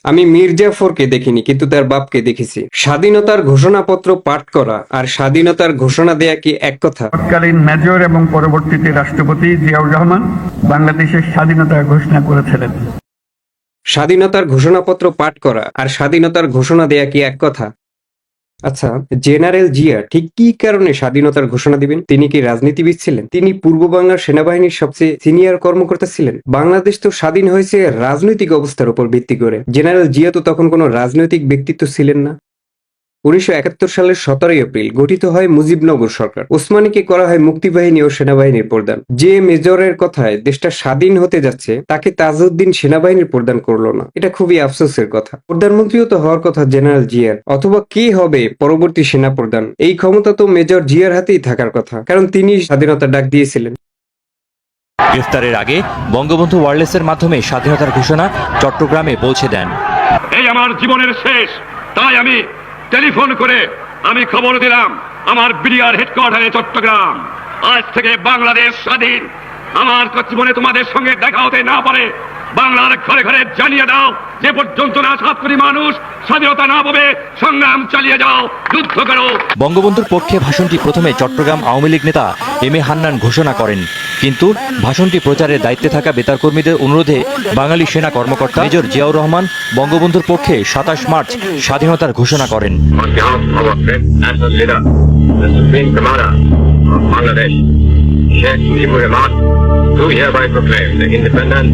আমি মীর জাফরকে দেখিনি, কিন্তু তার বাপকে দেখেছি। স্বাধীনতার ঘোষণাপত্র পাঠ করা আর স্বাধীনতার ঘোষণা দেয়া কি এক কথা? তৎকালীন মেজর এবং পরবর্তীতে রাষ্ট্রপতি জিয়াউর রহমান বাংলাদেশের স্বাধীনতা ঘোষণা করেছিলেন। স্বাধীনতার ঘোষণাপত্র পাঠ করা আর স্বাধীনতার ঘোষণা দেয়া কি এক কথা? আচ্ছা, জেনারেল জিয়া ঠিক কি কারণে স্বাধীনতার ঘোষণা দিবেন? তিনি কি রাজনীতিবিদ ছিলেন? তিনি পূর্ব বাংলার সেনাবাহিনীর সবচেয়ে সিনিয়র কর্মকর্তা ছিলেন। বাংলাদেশ তো স্বাধীন হয়েছে রাজনৈতিক অবস্থার উপর ভিত্তি করে। জেনারেল জিয়া তো তখন কোনো রাজনৈতিক ব্যক্তিত্ব ছিলেন না। ১৯৭১ সালের ১৭ এপ্রিল গঠিত হয় মুজিবনগর সরকার। ওসমানীকে করা হয় মুক্তিবাহিনী ও সেনাবাহিনীর প্রধান। যে মেজরের কথায় দেশটা স্বাধীন হতে যাচ্ছে তাকে তাজউদ্দিন সেনাবাহিনীর প্রধান করলো না, এটা খুবই আফসোসের কথা। প্রধানমন্ত্রীও তো হওয়ার কথা জেনারেল জিয়ার, অথবা কে হবে পরবর্তী সেনা প্রধান, এই ক্ষমতা তো মেজর জিয়ার হাতেই থাকার কথা, কারণ তিনি স্বাধীনতার ডাক দিয়েছিলেন। গ্রেফতারের আগে বঙ্গবন্ধু ওয়্যারলেসের মাধ্যমে স্বাধীনতার ঘোষণা চট্টগ্রামে পৌঁছে দেন। এই আমার জীবনের শেষ, তাই আমি টেলিফোন করে আমি খবর দিলাম আমার বিডিআর হেডকোয়ার্টারে চট্টগ্রাম, আজ থেকে বাংলাদেশ স্বাধীন। আমার জীবনে তোমাদের সঙ্গে দেখা হতে না পারে, বাংলার ঘরে ঘরে জানিয়ে দাও, যে পর্যন্ত না ৭ কোটি মানুষ স্বাধীনতা না পাবে, সংগ্রাম চালিয়ে যাও, যুদ্ধ করো। বঙ্গবন্ধুর পক্ষে ভাষণটি প্রথমে চট্টগ্রাম আওয়ামী লীগ নেতা এম এ হান্নান ঘোষণা করেন, কিন্তু ভাষণটি প্রচারের দায়িত্বে থাকা বেতার কর্মীদের অনুরোধে বাঙালি সেনা কর্মকর্তা মেজর জিয়াউর রহমান বঙ্গবন্ধুর পক্ষে ২৭ মার্চ স্বাধীনতার ঘোষণা করেন। On behalf of our great national leader, the Supreme Commander of Bangladesh, Sheikh Mujibur Rahman, do hereby proclaim the independence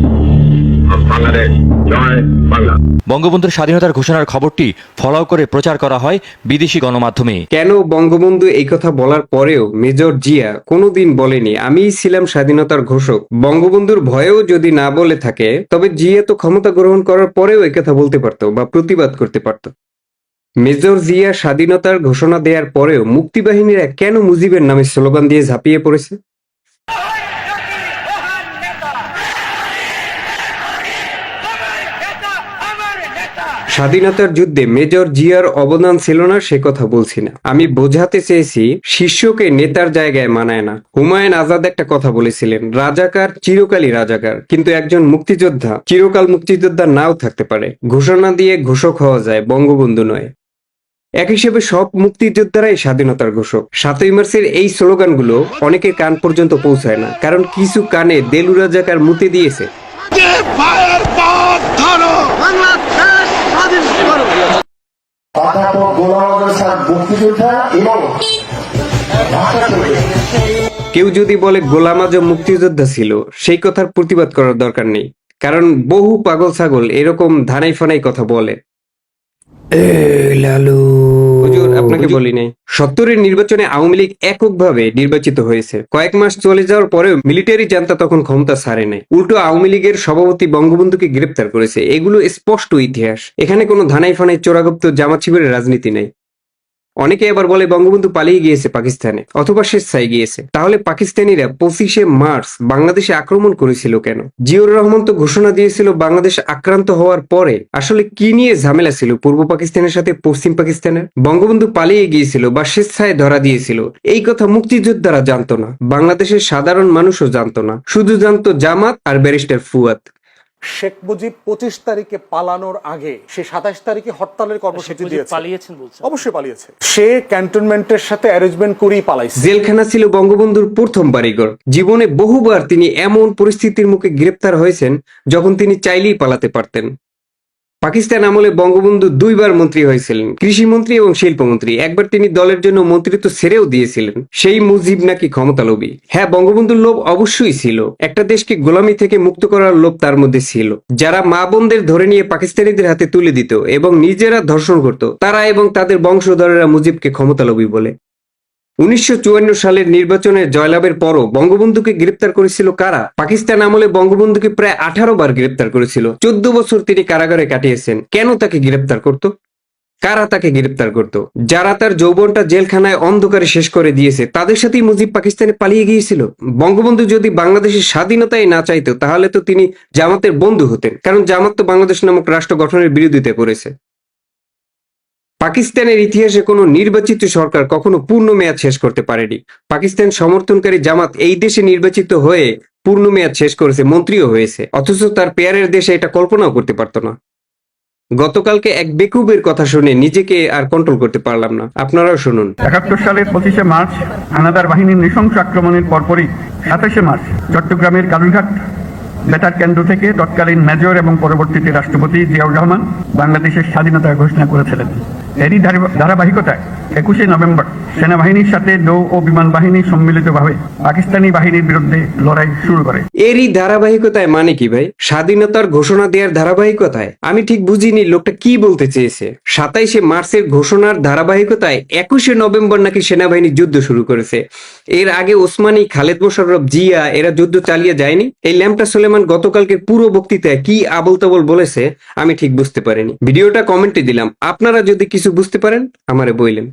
of Bangladesh. Joy Bangla. বঙ্গবন্ধুর স্বাধীনতার ঘোষণার খবরটি ফলাও করে প্রচার করা হয় বিদেশি গণমাধ্যমে। কেন বঙ্গবন্ধু এই কথা বলার পরেও মেজর জিয়া কোনোদিন বলেনি আমিই ছিলাম স্বাধীনতার ঘোষক? বঙ্গবন্ধুর ভয়েও যদি না বলে থাকে, তবে জিয়া তো ক্ষমতা গ্রহণ করার পরেও একথা বলতে পারত বা প্রতিবাদ করতে পারত। মেজর জিয়া স্বাধীনতার ঘোষণা দেওয়ার পরেও মুক্তিবাহিনীরা কেন মুজিবের নামে স্লোগান দিয়ে ঝাঁপিয়ে পড়েছে? স্বাধীনতার যুদ্ধে মেজর জিয়ার অবদান ছিল না সে কথা বলছি না, আমি বোঝাতে চেয়েছি শিষ্যকে নেতার জায়গায় মানায় না। হুমায়ুন আজাদ একটা কথা বলেছিলেন, রাজাকার চিরকালই রাজাকার, কিন্তু একজন মুক্তিযোদ্ধা চিরকাল মুক্তিযোদ্ধা নাও থাকতে পারে। ঘোষণা দিয়ে ঘোষক হওয়া যায়, বঙ্গবন্ধু নয়। এক হিসেবে সব মুক্তিযোদ্ধারাই স্বাধীনতার ঘোষক। ৭ই মার্চের এই স্লোগানগুলো অনেকের কান পর্যন্ত পৌঁছায় না, কারণ কিছু কানে দেলু রাজাকার মুতে দিয়েছে। কেউ যদি বলে গোলাম আজম মুক্তিযোদ্ধা ছিল, সেই কথার প্রতিবাদ করার দরকার নেই, কারণ বহু পাগল ছাগল এরকম ধানাই ফানাই কথা বলে। হুজুর, আপনাকে বলি নাই, ৭০-এর নির্বাচনে আওয়ামী লীগ এককভাবে নির্বাচিত হয়েছে। কয়েক মাস চলে যাওয়ার পরেও মিলিটারি জান্তা তখন ক্ষমতা ছাড়ে নাই, উল্টো আওয়ামী লীগের সভাপতি বঙ্গবন্ধুকে গ্রেপ্তার করেছে। এগুলো স্পষ্ট ইতিহাস, এখানে কোনো ধানাই ফানাই চোরাগুপ্ত জামাত শিবিরের রাজনীতি নাই। অনেকে আবার বলে বঙ্গবন্ধু পালিয়ে গিয়েছে পাকিস্তানে, অথবা স্বেচ্ছায় গিয়েছে। তাহলে পাকিস্তানিরা ২৫শে মার্চ বাংলাদেশে আক্রমণ করেছিল কেন? জিয়াউর রহমান তো ঘোষণা দিয়েছিল বাংলাদেশ আক্রান্ত হওয়ার পরে। আসলে কি নিয়ে ঝামেলা ছিল পূর্ব পাকিস্তানের সাথে পশ্চিম পাকিস্তানের? বঙ্গবন্ধু পালিয়ে গিয়েছিল বা স্বেচ্ছায় ধরা দিয়েছিল, এই কথা মুক্তিযোদ্ধারা জানতো না, বাংলাদেশের সাধারণ মানুষও জানতো না, শুধু জানতো জামাত আর ব্যারিস্টার ফুয়াদ। শেখ মুজিব ২৫ তারিখে পালানোর আগে সে ২৭ তারিখে হরতালের কর্মসূচি দিয়েছে। পালিয়েছেন বলছেন? অবশ্যই পালিয়েছে। সে ক্যান্টনমেন্টের সাথে অ্যারেঞ্জমেন্ট করেই পালাইছে। জেলখানা ছিল বঙ্গবন্ধুর প্রথম বাড়িঘর। জীবনে বহুবার তিনি এমন পরিস্থিতির মুখে গ্রেপ্তার হয়েছেন যখন তিনি চাইলেই পালাতে পারতেন। পাকিস্তান আমলে বঙ্গবন্ধু ২ বার মন্ত্রী হয়েছিলেন, কৃষিমন্ত্রী এবং শিল্পমন্ত্রী। একবার তিনি দলের জন্য মন্ত্রিত্ব ছেড়েও দিয়েছিলেন। সেই মুজিব নাকি ক্ষমতা লোভী? হ্যাঁ, বঙ্গবন্ধুর লোভ অবশ্যই ছিল, একটা দেশকে গোলামি থেকে মুক্ত করার লোভ তার মধ্যে ছিল। যারা মা বোনদের ধরে নিয়ে পাকিস্তানিদের হাতে তুলে দিত এবং নিজেরা ধর্ষণ করত, তারা এবং তাদের বংশধরেরা মুজিবকে ক্ষমতা লোভী বলে। ১৯৫৪ সালের নির্বাচনে জয়লাভের পরও বঙ্গবন্ধুকে গ্রেপ্তার করেছিল কারা? পাকিস্তান আমলে বঙ্গবন্ধুকে প্রায় ১৮ বার গ্রেপ্তার করেছিল। ১৪ বছর তিনি কারাগারে কাটিয়েছেন। কেন তাকে গ্রেপ্তার করত? কারা তাকে গ্রেপ্তার করত? যারা তার যৌবনটা জেলখানায় অন্ধকারে শেষ করে দিয়েছে, তাদের সাথেই মুজিব পাকিস্তানে পালিয়ে গিয়েছিল। বঙ্গবন্ধু যদি বাংলাদেশের স্বাধীনতাই না চাইতো, তাহলে তো তিনি জামাতের বন্ধু হতেন, কারণ জামাত তো বাংলাদেশ নামক রাষ্ট্র গঠনের বিরোধিতা করেছে। পাকিস্তানের ইতিহাসে কোনো নির্বাচিত সরকার কখনো পূর্ণ মেয়াদ শেষ করতে পারেনি। পাকিস্তান সমর্থনকারী জামাত এই দেশে নির্বাচিত হয়ে পূর্ণ মেয়াদ শেষ করেছে, মন্ত্রীও হয়েছে, অথচ তার পেয়ারের দেশে এটা কল্পনাও করতে পারত না। গতকালকে এক বেকুবের কথা শুনে নিজেকে আর কন্ট্রোল করতে পারলাম না, আপনারাও শুনুন। 71 সালের 25শে মার্চ হানাদার বাহিনীর নৃশংস আক্রমণের পরপরই 27শে মার্চ চট্টগ্রামের কালুরঘাট বেতার কেন্দ্র থেকে তৎকালীন মেজর এবং পরবর্তীতে রাষ্ট্রপতি জিয়াউর রহমান বাংলাদেশের স্বাধীনতা ঘোষণা করেছিলেন। এরই ধারাবাহিকতায় 21শে নভেম্বর সেনাবাহিনীর সাথে নৌ ও বিমান বাহিনী সম্মিলিতভাবে পাকিস্তানি বাহিনীর বিরুদ্ধে লড়াই শুরু করে। এরই ধারাবাহিকতায় মানে কি ভাই? স্বাধীনতার ঘোষণা দেওয়ার ধারাবাহিকতায়? আমি ঠিক বুঝিনি লোকটা কি বলতে চেয়েছে। 27শে মার্চের ঘোষণার ধারাবাহিকতায় 21শে নভেম্বর নাকি সেনাবাহিনী যুদ্ধ শুরু করেছে। এর আগে ওসমানী, খালেদ মোশাররফ, জিয়া এরা যুদ্ধ চালিয়ে যায়নি? এই ল্যাম্পটা সুলেমান গতকালকে পুরো বক্তৃতায় কি আবল তাবল বলেছে আমি ঠিক বুঝতে পারিনি। ভিডিওটা কমেন্টে দিলাম, আপনারা যদি কিছু বুঝতে পারেন আমারে বললেন।